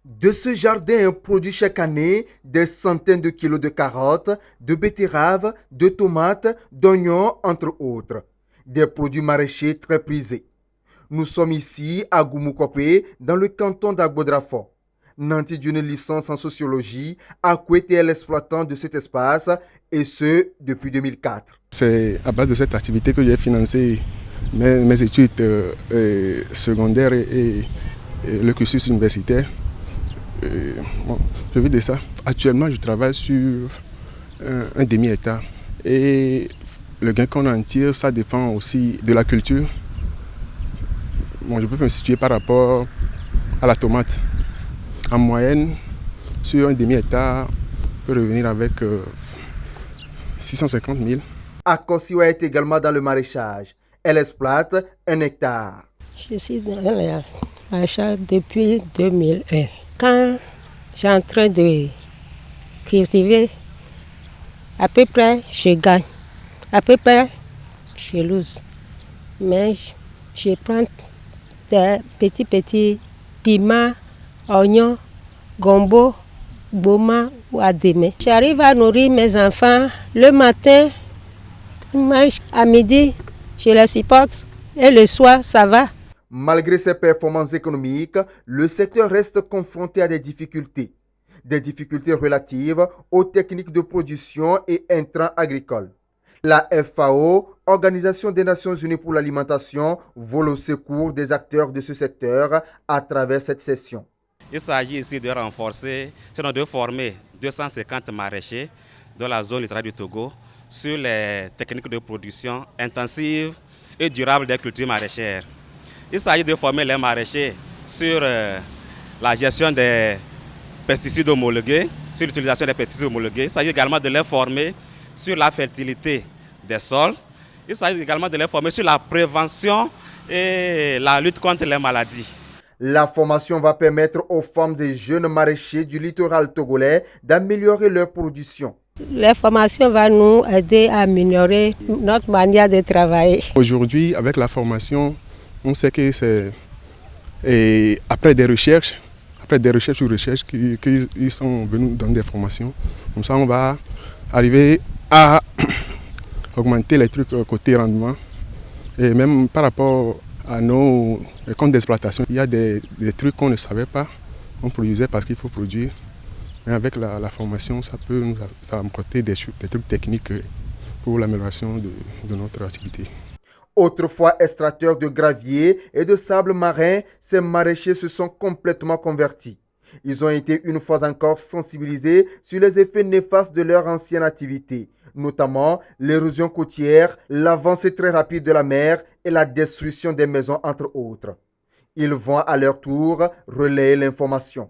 De ce jardin produit chaque année des centaines de kilos de carottes, de betteraves, de tomates, d'oignons, entre autres. Des produits maraîchers très prisés. Nous sommes ici à Goumoukope, dans le canton d'Agbodrafo. Nanti d'une licence en sociologie, Akwete est l'exploitant de cet espace, et ce, depuis 2004. C'est à base de cette activité que j'ai financé mes études secondaires et le cursus universitaire. Bon, je vis de ça. Actuellement, je travaille sur un demi-hectare. Et le gain qu'on en tire, ça dépend aussi de la culture. Bon, je peux me situer par rapport à la tomate. En moyenne, sur un demi-hectare, on peut revenir avec 650 000. Akosiwa est également dans le maraîchage. Elle exploite 1 hectare. Je suis dans le maraîchage depuis 2001. Quand j'ai en train de cultiver, à peu près je gagne, à peu près je lose. Mais je prends des petits piments, oignons, gombo, boma ou adémé. J'arrive à nourrir mes enfants le matin, à midi, je les supporte et le soir, ça va. Malgré ses performances économiques, le secteur reste confronté à des difficultés relatives aux techniques de production et intrants agricoles. La FAO, Organisation des Nations Unies pour l'alimentation, vole au secours des acteurs de ce secteur à travers cette session. Il s'agit ici de renforcer, sinon de former 250 maraîchers dans la zone littorale du Togo sur les techniques de production intensive et durable des cultures maraîchères. Il s'agit de former les maraîchers sur la gestion des pesticides homologués, sur l'utilisation des pesticides homologués. Il s'agit également de les former sur la fertilité des sols. Il s'agit également de les former sur la prévention et la lutte contre les maladies. La formation va permettre aux femmes et jeunes maraîchers du littoral togolais d'améliorer leur production. La formation va nous aider à améliorer notre manière de travailler. Aujourd'hui, avec la formation, on sait que c'est après des recherches sur recherches qu'ils sont venus dans des formations. Comme ça, on va arriver à augmenter les trucs côté rendement. Et même par rapport à nos comptes d'exploitation, il y a des trucs qu'on ne savait pas, on produisait parce qu'il faut produire. Mais avec la formation, ça peut nous apporter des trucs techniques pour l'amélioration de notre activité. Autrefois extracteurs de gravier et de sable marin, ces maraîchers se sont complètement convertis. Ils ont été une fois encore sensibilisés sur les effets néfastes de leur ancienne activité, notamment l'érosion côtière, l'avancée très rapide de la mer et la destruction des maisons, entre autres. Ils vont à leur tour relayer l'information.